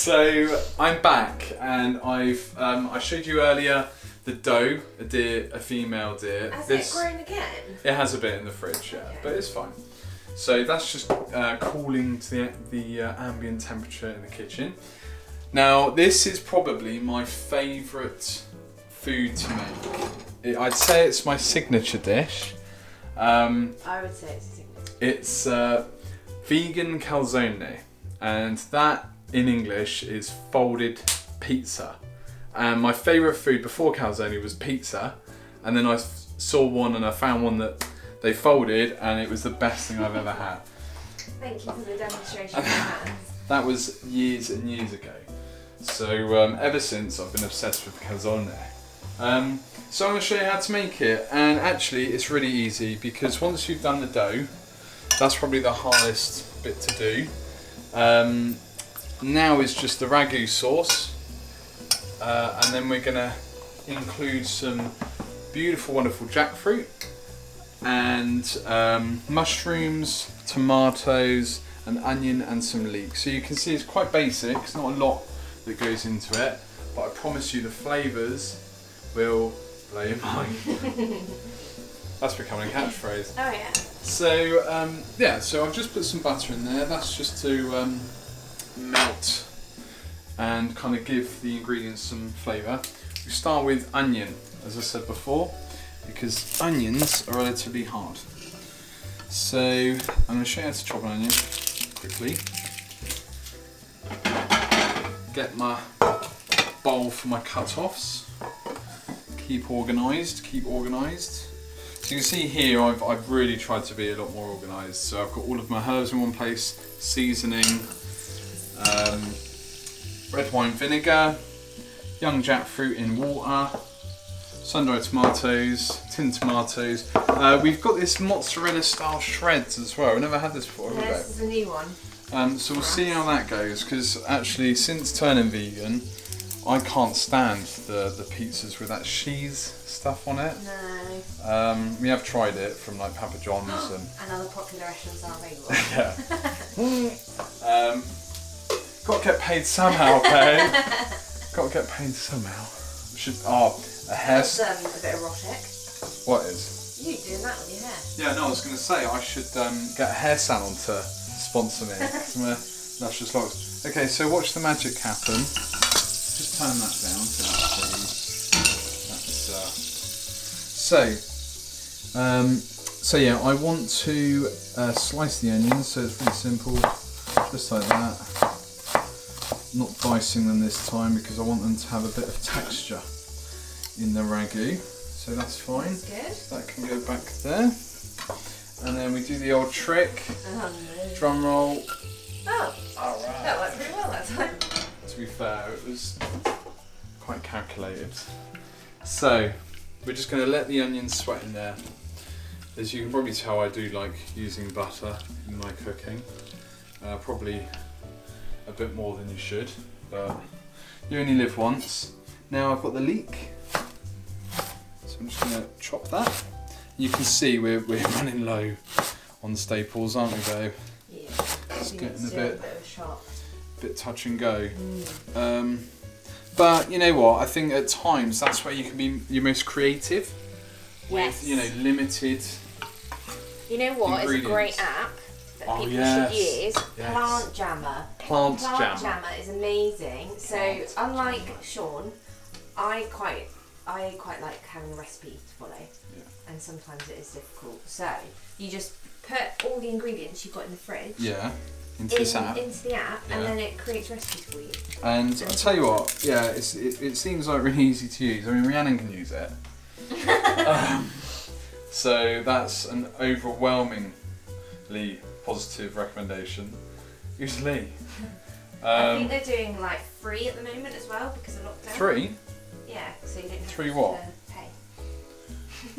So I'm back, and I showed you earlier the dough, a female deer. Has it grown again? It has a bit in the fridge, yeah, okay. but it's fine. So that's just cooling to the ambient temperature in the kitchen. Now this is probably my favourite food to make. I'd say it's my signature dish. I would say it's a signature. It's vegan calzone, and that in English is folded pizza. And my favourite food before calzone was pizza, and then I saw one and I found one that they folded, and it was the best thing I've ever had. Thank you for the demonstration. That was years and years ago. So ever since I've been obsessed with calzone. So I'm going to show you how to make it, and actually it's really easy because once you've done the dough, that's probably the hardest bit to do. Now is just the ragu sauce. And then we're going to include some beautiful, wonderful jackfruit and mushrooms, tomatoes, an onion and some leeks. So you can see it's quite basic, it's not a lot that goes into it, but I promise you the flavours will blow your mind. That's becoming a catchphrase. Oh yeah. So so I've just put some butter in there. That's just to melt and kind of give the ingredients some flavour. We start with onion, as I said before, because onions are relatively hard. So I'm going to show you how to chop an onion quickly. Get my bowl for my cut-offs. Keep organised, keep organised. So you can see here I've really tried to be a lot more organised. So I've got all of my herbs in one place, seasoning, red wine vinegar, young jackfruit in water, sun-dried tomatoes, tinned tomatoes. We've got this mozzarella style shreds as well. We've never had this before, have we? This is a new one. So we'll see how that goes, because actually since turning vegan, I can't stand the pizzas with that cheese stuff on it. No. We have tried it from like Papa John's and other popular restaurants are available. Yeah. Got to get paid somehow, babe. Got to get paid somehow. A hair. That's a bit erotic. What is? You doing that with your hair? Yeah, no, I was going to say I should get a hair salon to sponsor me. Luscious locks. Okay, so watch the magic happen. Just turn that down so so yeah, I want to slice the onions, so it's really simple, just like that. Not dicing them this time because I want them to have a bit of texture in the ragu, so that's fine. That's good. That can go back there. And then we do the old trick. Oh, no. Drum roll. Oh, alright. that worked pretty well that time. To be fair, it was quite calculated. So we're just going to let the onions sweat in there. As you can probably tell, I do like using butter in my cooking. Probably a bit more than you should, but you only live once. Now I've got the leek, so I'm just going to chop that. You can see we're running low on the staples, aren't we, babe? Yeah. It's getting a bit of a shot. Bit touch and go. But you know what? I think at times that's where you can be your most creative with limited. You know what? It's a great app that people should use. Plant Jammer. Plant Jammer is amazing. So unlike Shaun, I quite like having a recipe to follow, and sometimes it is difficult. So you just put all the ingredients you've got in the fridge. Into the app, and then it creates recipes for you. And I'll tell you what, it seems like really easy to use. I mean, Rhiannon can use it. So that's an overwhelmingly positive recommendation. Use Lee. I think they're doing like free at the moment as well because of lockdown. 3? Yeah, so you don't have 3 what? to pay.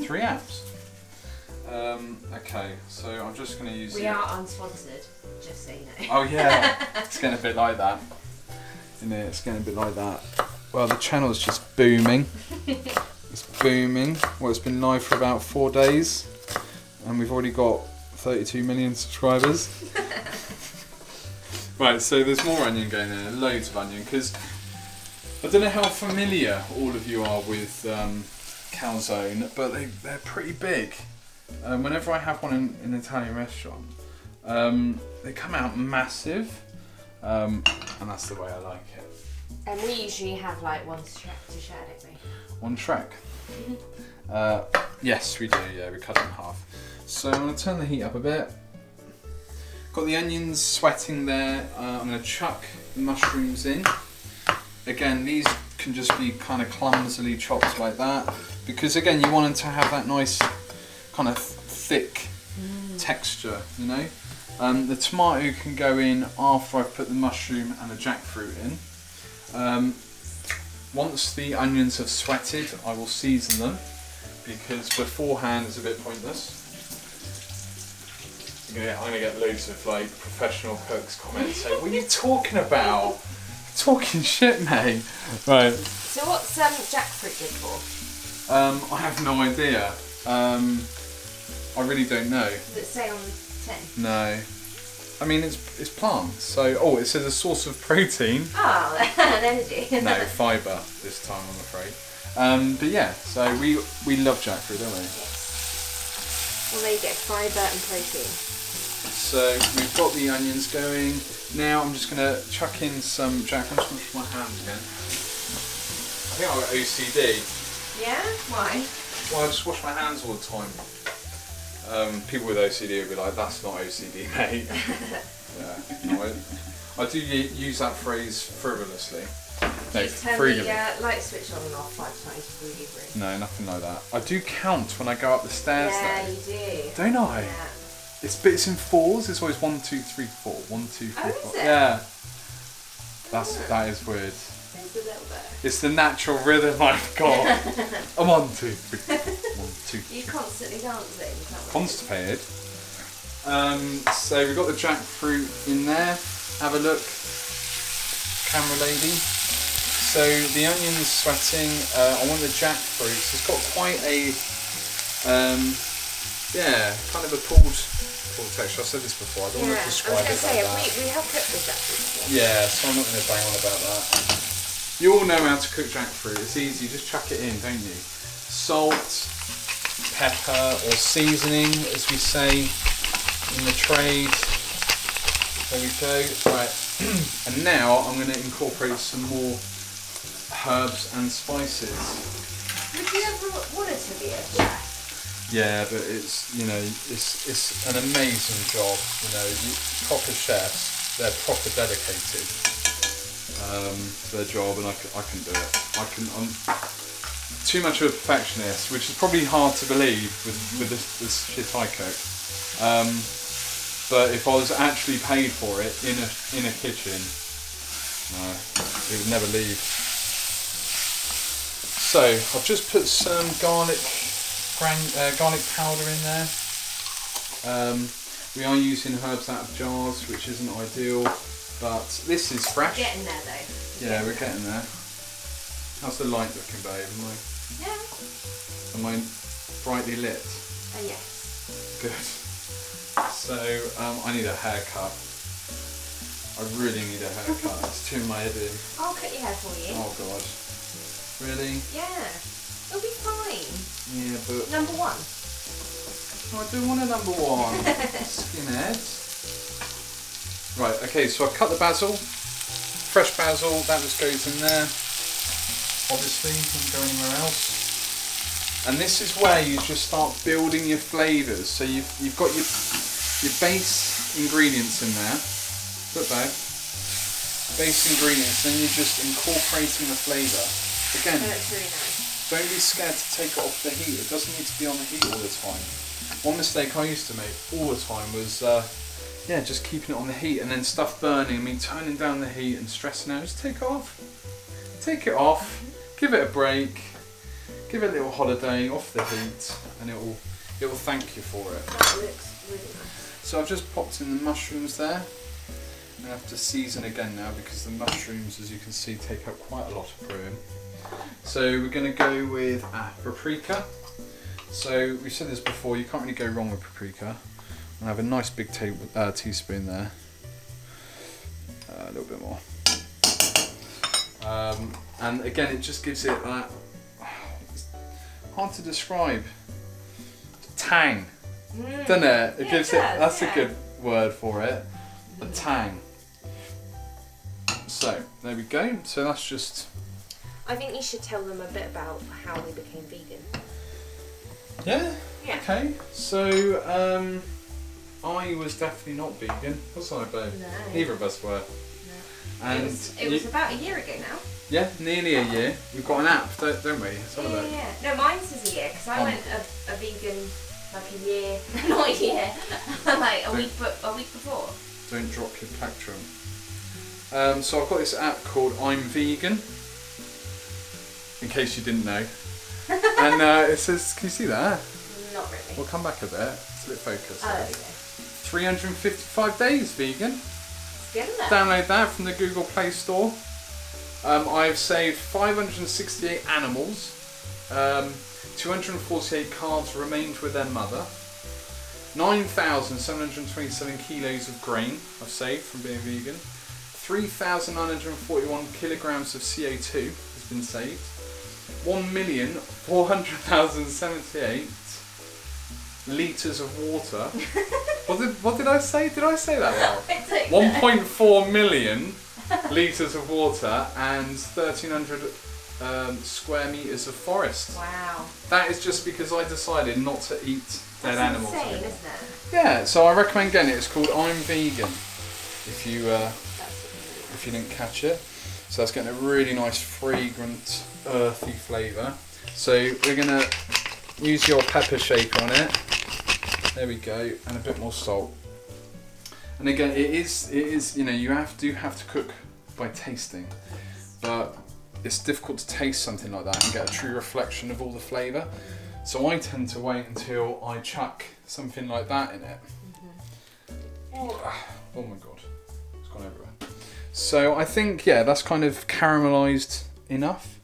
3 apps. Okay, so I'm just going to use. We are unsponsored, just so you know. Oh yeah, it's getting a bit like that. Isn't it? It's getting a bit like that. Well, the channel's just booming. It's booming. Well, it's been live for about 4 days, and we've already got 32 million subscribers. Right, so there's more onion going there, loads of onion, because I don't know how familiar all of you are with calzone, but they're pretty big. Whenever I have one in an Italian restaurant, they come out massive, and that's the way I like it. And we usually have like one to share, don't we? One track. Yes, we do. Yeah, we cut it in half. So I'm going to turn the heat up a bit. Got the onions sweating there. I'm going to chuck the mushrooms in. Again, these can just be kind of clumsily chopped like that, because again, you want them to have that nice kind of thick texture, you know. The tomato can go in after I've put the mushroom and the jackfruit in. Once the onions have sweated, I will season them, because beforehand is a bit pointless. I'm gonna get loads of like professional cooks comments saying, "What are you talking about? You're talking shit, mate." Right. So what's jackfruit good for? I have no idea. I really don't know. Does it say on the tin? No. I mean, it's plants, so it says a source of protein. Oh, and energy. No, fibre this time, I'm afraid. But yeah, so we love jackfruit, don't we? Yes. Well, there you go, fibre and protein. So we've got the onions going. Now I'm just going to chuck in some jackfruit. I'm just going to wash my hands again. I think I've got OCD. Yeah? Why? Well, I just wash my hands all the time. People with OCD will be like, "That's not OCD, mate." Yeah, no, I do use that phrase frivolously. Do you turn the light switch on and off 5 times before you leave the room? No, nothing like that. I do count when I go up the stairs. Yeah, though. you do. Don't I? Yeah. It's in fours. It's always 1, 2, 3, 4. 1, 2, 3, 4. Is it? Yeah. That is weird. It's a little bit. It's the natural rhythm I've got. I'm 1, 2, 3, 4. 1, 2. You're constantly dancing. Is that what Constipated. So we've got the jackfruit in there. Have a look, camera lady. So the onions sweating. I want the jackfruit. So it's got quite a, kind of a pulled texture. I said this before. I don't want to describe it like that. We have cooked with jackfruit before. Yeah, so I'm not going to bang on about that. You all know how to cook jackfruit. It's easy. You just chuck it in, don't you? Salt, pepper, or seasoning, as we say in the trade. There we go. Right. And now I'm going to incorporate some more herbs and spices. Would you ever want it to be a chef? Yeah, but it's an amazing job. Proper chefs, they're proper dedicated to their job, and I can do it. I'm too much of a perfectionist, which is probably hard to believe with this shit I cook. But if I was actually paid for it in a kitchen, no, it would never leave. So I've just put some garlic powder in there. We are using herbs out of jars, which isn't ideal, but this is fresh. We're getting there though. Yeah, we're getting there. How's the light looking, babe? Am I brightly lit? Yes. Good. So I need a haircut. I really need a haircut. It's too in my head in. I'll cut your hair for you. Oh God. Really? Yeah. It'll be fine. Yeah, but Number 1. I don't want a number 1. Skinhead. Right, okay, so I've cut the basil. Fresh basil, that just goes in there. Obviously, doesn't go anywhere else. And this is where you just start building your flavours. So you've got your base ingredients in there. Look babe. Base ingredients, then you're just incorporating the flavour. Again, That's really nice. don't be scared to take it off the heat. It doesn't need to be on the heat all the time. One mistake I used to make all the time was just keeping it on the heat and then stuff burning. I mean, turning down the heat and stressing out. Just take it off. Take it off. Give it a break. Give it a little holiday off the heat, and it will thank you for it. That looks really nice. So I've just popped in the mushrooms there. I have to season again now because the mushrooms, as you can see, take up quite a lot of room. So we're going to go with paprika. So we've said this before, you can't really go wrong with paprika. I have a nice big teaspoon there. A little bit more. And again, it just gives it that, it's hard to describe, tang, doesn't it? It gives it, that's a good word for it, a tang. So, there we go. So that's just... I think you should tell them a bit about how we became vegan. Yeah? Yeah. Okay. So, I was definitely not vegan, was I, babe? No. Neither of us were. No. And it was about a year ago now. yeah, nearly a year. We've got an app, don't we? Let's have a look. Yeah. No, mine says a year because I went a vegan like a year, not a year, like a week before. Don't drop your plectrum. So I've got this app called I'm Vegan, in case you didn't know. And it says, can you see that? Not really. We'll come back a bit. It's a bit focused. Oh, okay. 355 days vegan. It's good, isn't it? Download that from the Google Play Store. I've saved 568 animals. 248 calves remained with their mother. 9,727 kilos of grain I've saved from being vegan. 3,941 kilograms of CO2 has been saved. 1,400,078 litres of water. What did I say? Did I say that well? 1.4 million litres of water and 1,300 square metres of forest. Wow. That is just because I decided not to eat dead animals. That's insane, isn't it? Yeah, so I recommend getting it. It's called I'm Vegan. If you didn't catch it. So that's getting a really nice fragrant earthy flavour. So we're gonna use your pepper shaker on it. There we go, and a bit more salt. And again, it is you know, you have to cook by tasting, but it's difficult to taste something like that and get a true reflection of all the flavour. So I tend to wait until I chuck something like that in it. Oh my god, it's gone everywhere. So I think, yeah, that's kind of caramelised enough.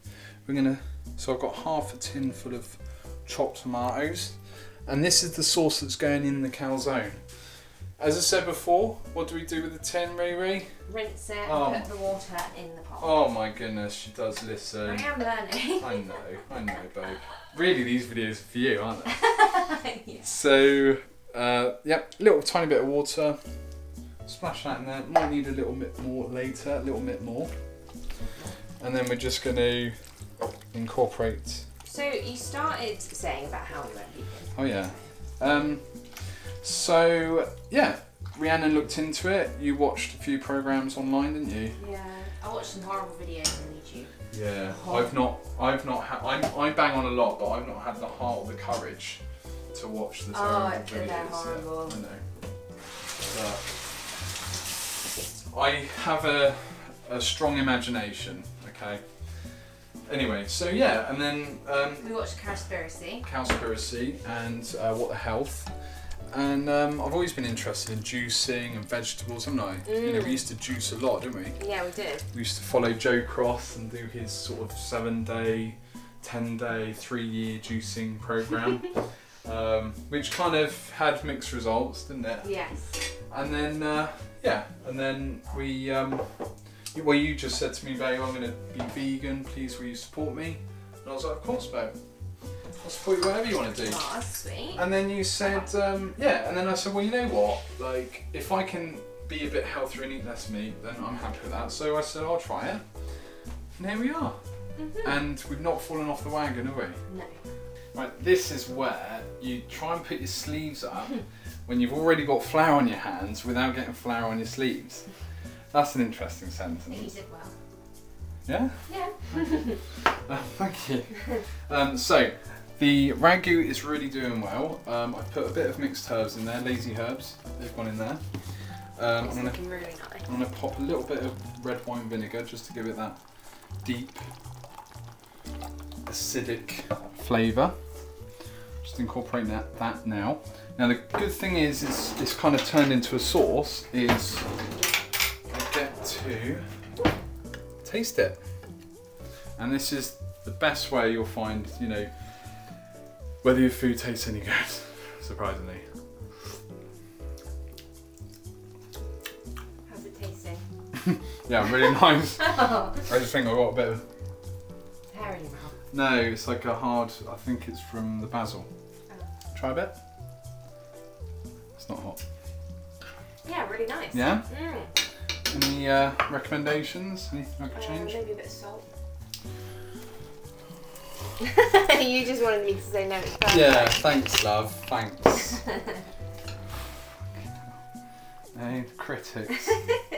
So I've got half a tin full of chopped tomatoes, and this is the sauce that's going in the calzone. As I said before, what do we do with the tin, Riri? Rinse it and put the water in the pot. Oh my goodness, she does listen. I am learning. I know, babe. Really, these videos are for you, aren't they? Yeah. So, yep, little tiny bit of water. Splash that in there. Might need a little bit more later, a little bit more. And then we're just going to incorporate. So you started saying about how we went vegan. Oh yeah. So yeah, Rhiannon looked into it. You watched a few programs online, didn't you? Yeah, I watched some horrible videos on YouTube. Yeah, I bang on a lot, but I've not had the heart or the courage to watch the terrible videos. They're horrible. I know. But I have a strong imagination, okay? Anyway, so yeah, and then... we watched Cowspiracy. And What the Health. And I've always been interested in juicing and vegetables, haven't I? You know, we used to juice a lot, didn't we? Yeah, we did. We used to follow Joe Cross and do his sort of 7-day, 10-day, 3-year juicing program. Which kind of had mixed results, didn't it? Yes. And then, and then we, well, you just said to me, babe, I'm going to be vegan, please will you support me? And I was like, of course, babe. I'll support you whatever you want to do. Oh, that's sweet. And then you said, yeah, and then I said, well, you know what, like, if I can be a bit healthier and eat less meat, then I'm happy with that. So I said, I'll try it. And here we are. Mm-hmm. And we've not fallen off the wagon, have we? No. Right, this is where you try and put your sleeves up when you've already got flour on your hands without getting flour on your sleeves. That's an interesting sentence. You did well. Yeah? Yeah. Thank you. So, the ragu is really doing well. I've put a bit of mixed herbs in there, lazy herbs. They've gone in there. It's looking really nice. I'm going to pop a little bit of red wine vinegar just to give it that deep, acidic flavour. Just incorporating that now. Now the good thing is it's kind of turned into a sauce, is I get to taste it. And this is the best way you'll find, you know, whether your food tastes any good, surprisingly. How's it tasting? Yeah, really nice. I just think I got a bit of... Hair in your mouth. No, it's like a hard, I think it's from the basil. Oh. Try a bit. It's not hot. Yeah, really nice. Yeah? Any recommendations? Anything I could change? Maybe a bit of salt. You just wanted me to say no. It's perfect. Yeah, thanks, love. Thanks. Hey, critics.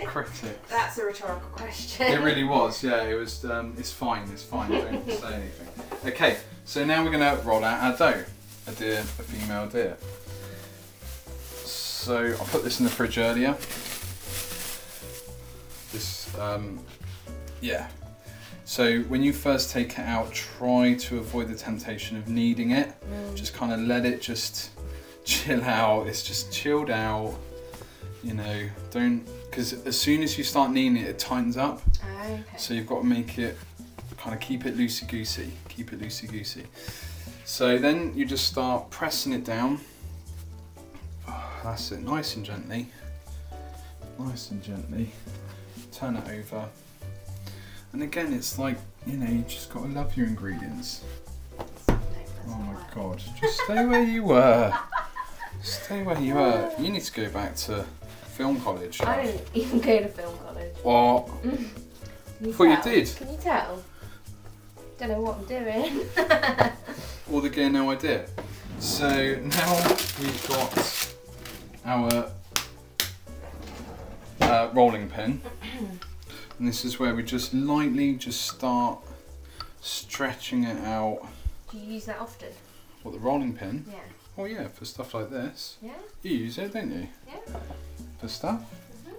Critics. That's a rhetorical question. It really was, yeah. It was. It's fine. Don't say anything. Okay, so now we're gonna roll out our dough. A female deer. So I put this in the fridge earlier. This, yeah. So when you first take it out, try to avoid the temptation of kneading it. Just kind of let it just chill out. It's just chilled out. You know, don't, because as soon as you start kneading it, it tightens up. Okay. So you've got to make it, kind of keep it loosey-goosey. Keep it loosey-goosey. So then you just start pressing it down. Oh, that's it, nice and gently. Nice and gently. Turn it over. And again, it's like, you know, you just got to love your ingredients. Oh my God, just stay where you were. Stay where you were. You need to go back to film college. I didn't even go to film college. What? I thought you did. Can you tell? Don't know what I'm doing. All the gear, no idea. So now we've got our rolling pin. And this is where we just lightly just start stretching it out. Do you use that often? What, the rolling pin? Yeah. Oh yeah, for stuff like this. Yeah? You use it, don't you? Yeah. For stuff?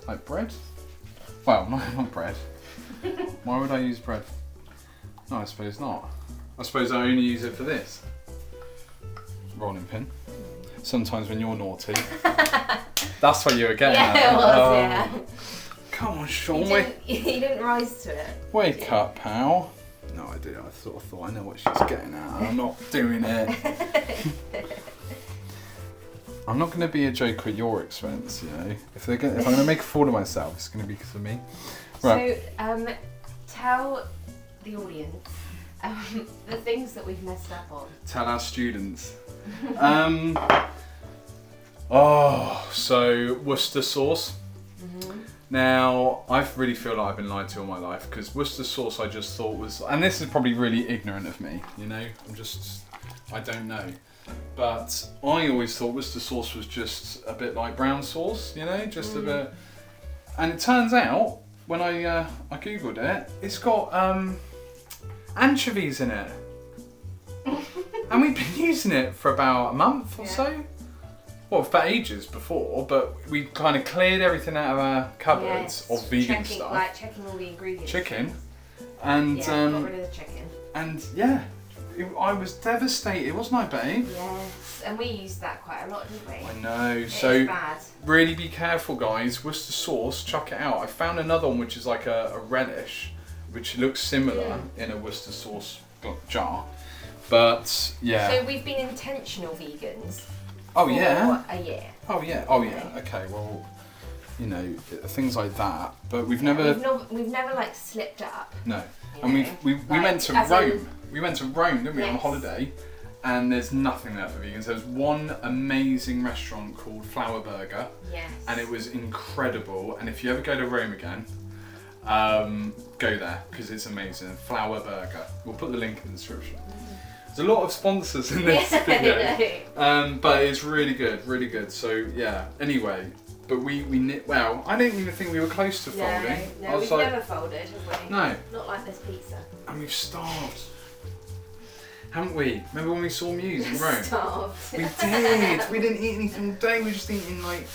Like bread? Well, not bread. Why would I use bread? No, I suppose not. I suppose I only use it for this. Rolling pin. Sometimes when you're naughty. That's what you were getting at. Yeah, it was, yeah. Come on, Shaun. You didn't rise to it. Wake up, pal. No, I did. I sort of thought I know what she's getting at. And I'm not doing it. I'm not going to be a joker at your expense, you know. If I'm going to make a fool of myself, it's going to be because of me. Right. So, tell the audience the things that we've messed up on. Tell our students. So Worcester sauce. Now, I really feel like I've been lied to all my life because Worcester sauce I just thought was, and this is probably really ignorant of me, you know, I don't know. But I always thought Worcester sauce was just a bit like brown sauce, you know, just a bit. And it turns out, when I googled it, it's got anchovies in it. And we've been using it for about a month or so. Well, for ages before, but we kind of cleared everything out of our cupboards of vegan stuff. Like checking all the ingredients. Chicken. And got rid of the chicken. And yeah, I was devastated, wasn't I, babe? Yes, and we used that quite a lot, didn't we? I know. It's so bad. Really be careful, guys. Worcester sauce, chuck it out. I found another one which is like a relish, which looks similar in a Worcester sauce jar. But yeah. So we've been intentional vegans. Oh yeah. For a year. Oh yeah. Oh yeah. Okay. Well, you know, things like that. But we've never like slipped up. No. And we went to Rome. We went to Rome, didn't we, on holiday? And there's nothing there for vegans. There's one amazing restaurant called Flower Burger. Yes. And it was incredible. And if you ever go to Rome again, go there because it's amazing. Flower Burger. We'll put the link in the description. There's a lot of sponsors in this video, but it's really good, really good. So yeah. Anyway, but we well, I don't even think we were close to folding. No, we've never folded, have we? No. Not like this pizza. And we've starved, haven't we? Remember when we saw Muse in Rome? Starved. We did. We didn't eat anything all day. We were just eating like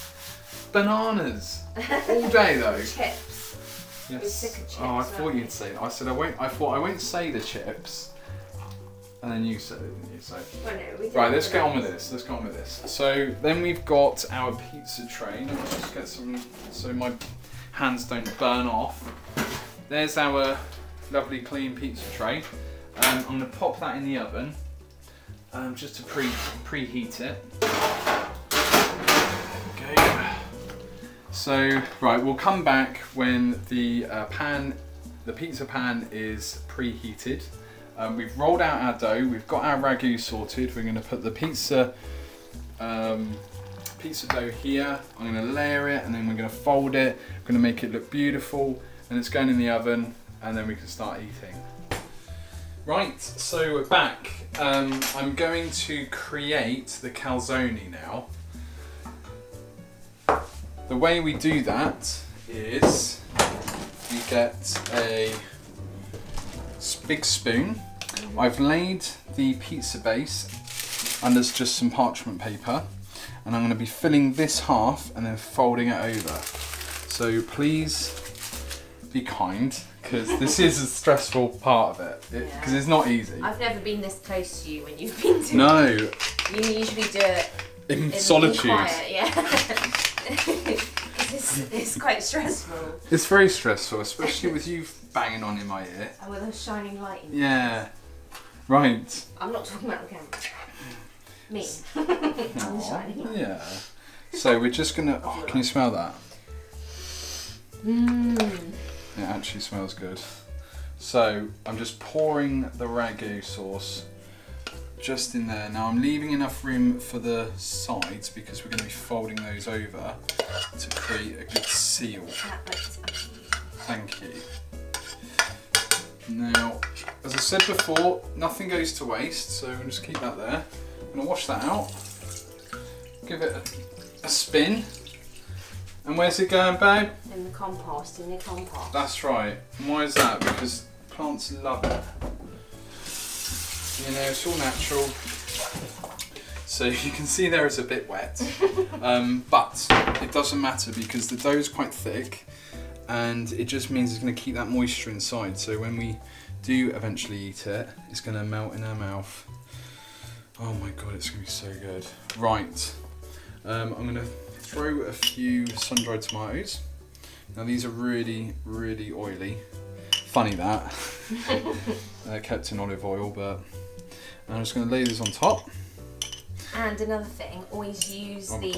bananas all day though. Chips. Yes. We're sick of chips. Oh, I thought you'd say that. I said I won't. I thought I won't say the chips. And then you said it, didn't you? So, well, no, we didn't. Right, let's get on with this. Let's go on with this. So then we've got our pizza tray. Let's just get some so my hands don't burn off. There's our lovely clean pizza tray. I'm going to pop that in the oven just to preheat it. There we go. So, right, we'll come back when the pizza pan is preheated. We've rolled out our dough, we've got our ragu sorted. We're going to put the pizza dough here. I'm going to layer it and then we're going to fold it. We're going to make it look beautiful and it's going in the oven and then we can start eating. Right, so we're back. I'm going to create the calzone now. The way we do that is you get a big spoon. I've laid the pizza base and there's just some parchment paper and I'm going to be filling this half and then folding it over. So please be kind because this is a stressful part of it because it's not easy. I've never been this close to you when you've been doing No. it. You usually do it in solitude. In quiet, yeah. It's quite stressful. It's very stressful, especially with you banging on in my ear. And with a shining light in Yeah. Right. I'm not talking about the camera. Me. I'm the shining light. Yeah. So we're just gonna. Oh, can you smell that? It actually smells good. So I'm just pouring the ragu sauce just in there. Now I'm leaving enough room for the sides because we're going to be folding those over to create a good seal. Thank you. Now, as I said before, nothing goes to waste, so we'll just keep that there. I'm going to wash that out, give it a spin. And where's it going, babe? In the compost, in the compost. That's right. And why is that? Because plants love it. You know, it's all natural. So you can see there it's a bit wet. But it doesn't matter because the dough is quite thick and it just means it's going to keep that moisture inside. So when we do eventually eat it, it's going to melt in our mouth. Oh my God, it's going to be so good. Right. I'm going to throw a few sun-dried tomatoes. Now these are really, really oily. Funny that. They're kept in olive oil, but I'm just going to lay this on top. And another thing, always use the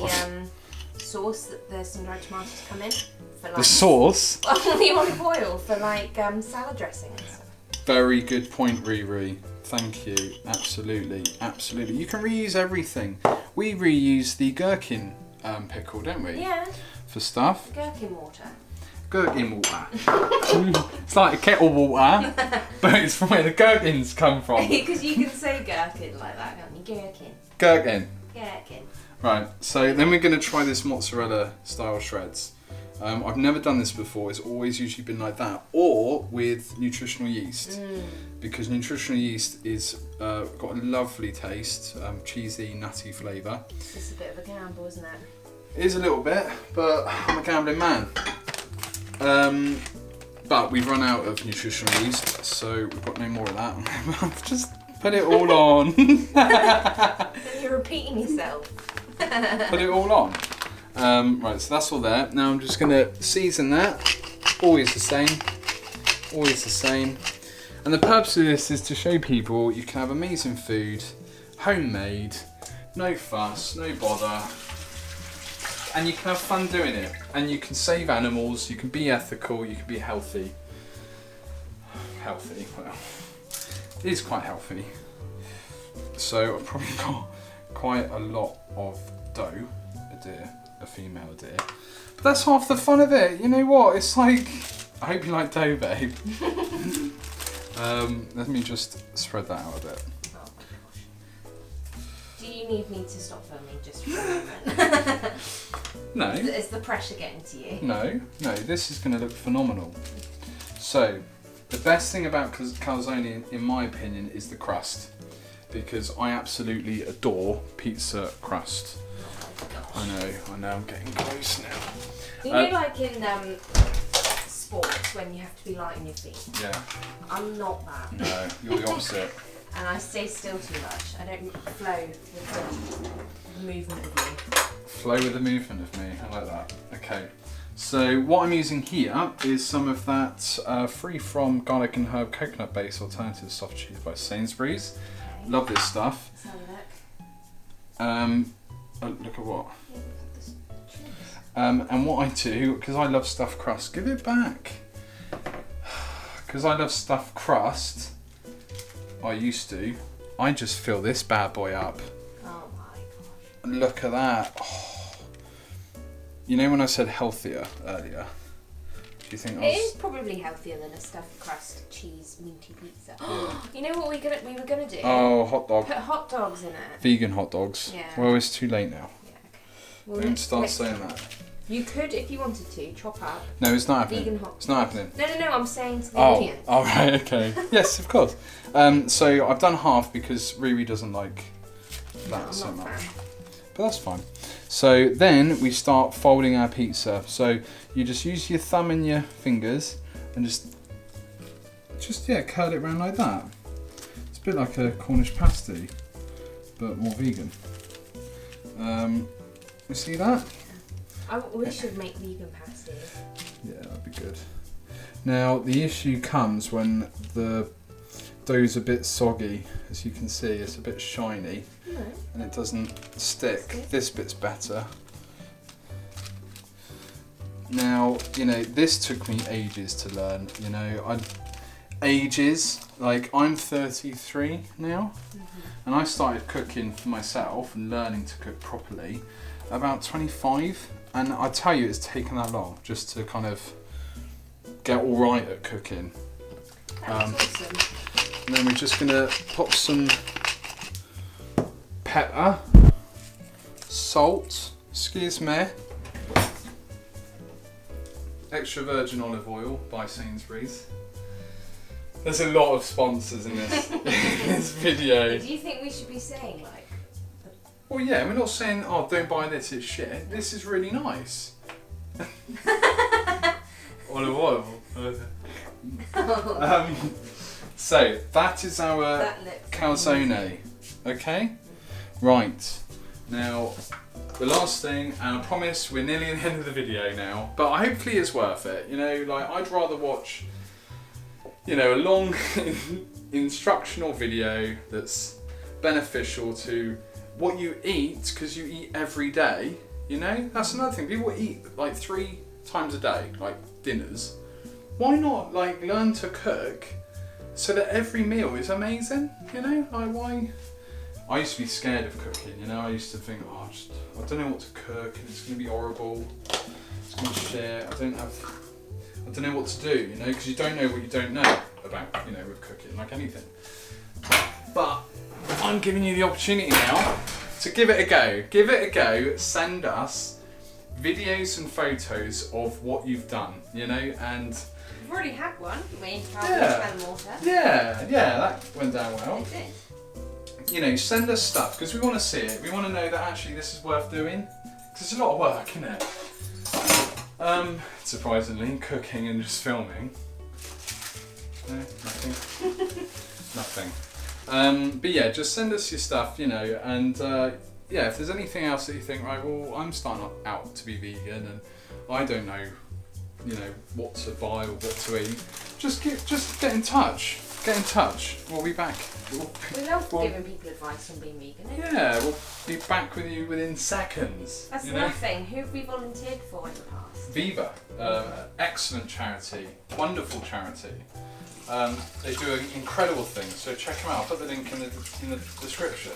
sauce that the sun-dried tomatoes come in. For like, the sauce? The olive oil for like salad dressing and stuff. Very good point, Riri. Thank you. Absolutely, absolutely. You can reuse everything. We reuse the gherkin pickle, don't we? Yeah. For stuff. Gherkin water. Gherkin water. It's like a kettle water, but it's from where the gherkins come from. Because you can say gherkin like that, can't you? Gherkin. Gherkin. Gherkin. Right, so then we're going to try this mozzarella style shreds. I've never done this before. It's always usually been like that, or with nutritional yeast, because nutritional yeast is got a lovely taste, cheesy, nutty flavour. It's just a bit of a gamble, isn't it? It is a little bit, but I'm a gambling man. But we've run out of nutritional yeast, so we've got no more of that. I've just put it all on. You're repeating yourself. Put it all on. Right, so that's all there. Now I'm just going to season that. Always the same. Always the same. And the purpose of this is to show people you can have amazing food, homemade, no fuss, no bother. And you can have fun doing it. And you can save animals, you can be ethical, you can be healthy. Healthy, well, it is quite healthy. So I've probably got quite a lot of dough, a female deer. But that's half the fun of it. You know what? It's like, I hope you like dough, babe. Let me just spread that out a bit. Oh my gosh. Do you need me to stop filming just for a moment? No. Is the pressure getting to you? No, this is going to look phenomenal. So, the best thing about calzone, in my opinion, is the crust. Because I absolutely adore pizza crust. I know, I'm getting close now. You know, like in sports when you have to be light on your feet? Yeah. I'm not that. No, you're the opposite. And I stay still too much. I don't flow with the movement of you. Flow with the movement of me, I like that. Okay, so what I'm using here is some of that free from garlic and herb coconut based alternative soft cheese by Sainsbury's. Okay. Love this stuff. Let's have a look. Look at what? Yeah, look at this cheese. And what I do, because I love stuffed crust, give it back. Because I love stuffed crust, I used to, I just fill this bad boy up. Oh my gosh. Look at that. Oh. You know when I said healthier earlier? Do you think It is probably healthier than a stuffed crust cheese meaty pizza. Yeah. You know what we were gonna do? Oh, hot dog. Put hot dogs in it. Vegan hot dogs. Yeah. Well, it's too late now. Yeah. Okay. Well, Don't start saying that. You could, if you wanted to, chop up No, it's not happening. vegan hot. It's not happening. No. I'm saying to the Oh, audience. all right, okay. Yes, of course. So I've done half because Riri doesn't like No, that I'm so not a much. fan. But that's fine. So then we start folding our pizza. So you just use your thumb and your fingers and just curl it around like that. It's a bit like a Cornish pasty, but more vegan. You see that? We should make vegan pasty. Yeah, that'd be good. Now the issue comes when the dough's a bit soggy. As you can see, it's a bit shiny. No. And it doesn't stick. This bit's better. Now, you know, this took me ages to learn, you know, like I'm 33 now, and I started cooking for myself and learning to cook properly about 25, and I tell you it's taken that long just to kind of get all right at cooking. That's awesome. And then we're just gonna pop some pepper, salt, excuse me, extra virgin olive oil by Sainsbury's. There's a lot of sponsors in this in this video. Do you think we should be saying like? Well, yeah, we're not saying, oh, don't buy this, it's shit. This is really nice. Olive oil. So that is our calzone. Okay? Right. Now, the last thing, and I promise we're nearly at the end of the video now, but hopefully it's worth it. You know, like I'd rather watch, you know, a long instructional video that's beneficial to what you eat, because you eat every day. You know, that's another thing. People eat like 3 times a day, like dinners. Why not like learn to cook so that every meal is amazing? You know, like why? I used to be scared of cooking. You know, I used to think, oh, I don't know what to cook, and it's going to be horrible. It's going to be shit. I don't know what to do. You know, because you don't know what you don't know about. You know, with cooking, like anything. But I'm giving you the opportunity now to give it a go. Give it a go. Send us videos and photos of what you've done. You know, and We've already had one. We Yeah. had water. yeah, that went down well. It did. You know, send us stuff because we want to see it. We want to know that actually this is worth doing. Because it's a lot of work, isn't it? Surprisingly, cooking and just filming. No, nothing. Nothing. But yeah, just send us your stuff, you know, and yeah, if there's anything else that you think, right, well, I'm starting out to be vegan and I don't know, you know, what to buy or what to eat, just get in touch. Get in touch. We'll be back. We love giving people advice on being vegan. Yeah, we'll be back with you within seconds. That's you another know? thing. Who have we volunteered for in the past? Viva, excellent charity, wonderful charity. They do incredible things, so check them out. I'll put the link in the description.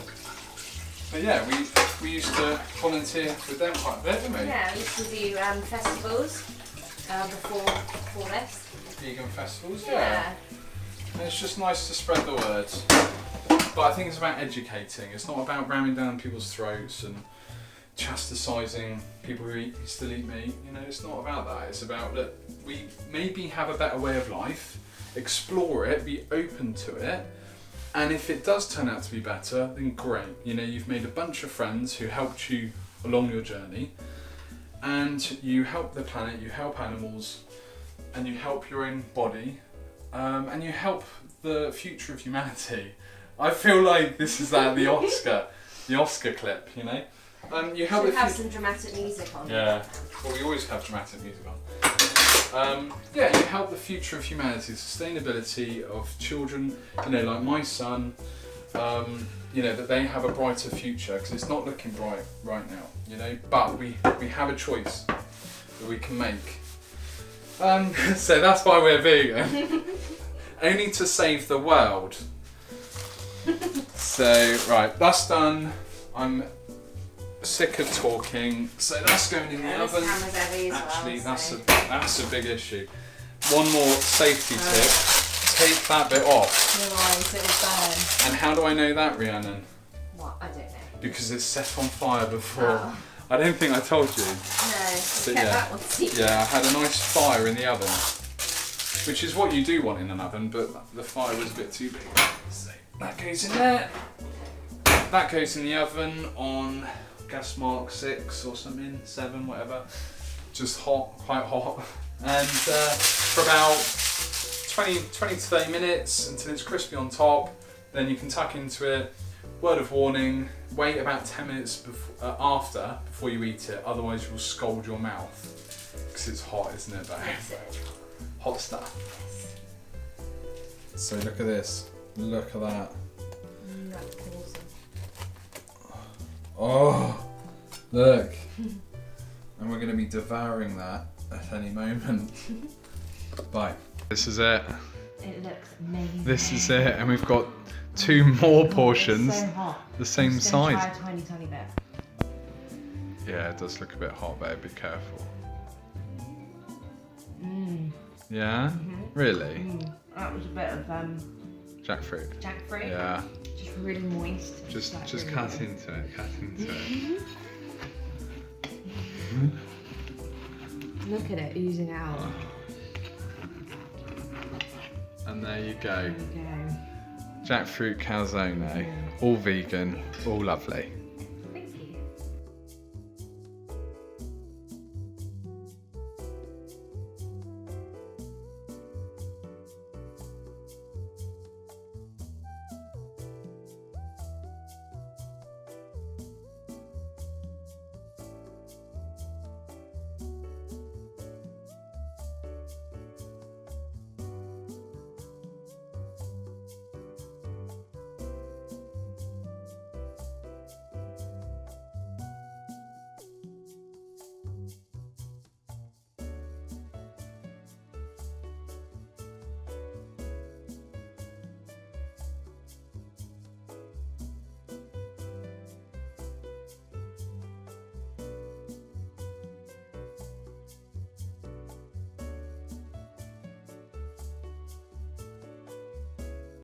But yeah, we used to volunteer with them quite a bit, didn't we? Yeah, we used to do festivals before this. Vegan festivals, Yeah. And it's just nice to spread the word. But I think it's about educating. It's not about ramming down people's throats and chastising people who still eat meat. You know, it's not about that. It's about that we maybe have a better way of life, explore it, be open to it, and if it does turn out to be better, then great. You know, you've made a bunch of friends who helped you along your journey, and you help the planet, you help animals, and you help your own body, and you help the future of humanity. I feel like this is the Oscar clip, you know. You help. Should have some dramatic music on. Yeah. Well, we always have dramatic music on. Yeah, you help the future of humanity, the sustainability of children. You know, like my son. You know, that they have a brighter future because it's not looking bright right now. You know, but we have a choice. that we can make. So that's why we're vegan. Only to save the world. So, right, that's done. I'm sick of talking. So that's going in the oven. Actually, that's a big issue. One more safety tip. Take that bit off. Otherwise it'll burn. And how do I know that, Rhiannon? What? I don't know. Because it's set on fire before. Oh. I don't think I told you. No, So, kept yeah. that one secret. Yeah, I had a nice fire in the oven. Which is what you do want in an oven, but the fire was a bit too big. So that goes in there. That goes in the oven on gas mark 6 or something, 7, whatever. Just hot, quite hot. And for about 20 to 30 minutes until it's crispy on top. Then you can tuck into it. Word of warning, wait about 10 minutes before you eat it, otherwise you'll scald your mouth. Because it's hot, isn't it, babe? Yes, it is. Hot stuff. So look at this. Look at that. That's awesome. Oh, look. And we're going to be devouring that at any moment. Bye. This is it. It looks amazing. This is it. And we've got 2 more portions. It's so hot. The same I'm just gonna size. try a tiny bit. Yeah, it does look a bit hot, babe. Be careful. Mmm. Yeah? Really? That was a bit of Jackfruit. jackfruit. Yeah. Just really moist. Just really cut good. into it. Cut into it. Look at it oozing out. And there you go. There we go. Jackfruit calzone. All vegan. All lovely.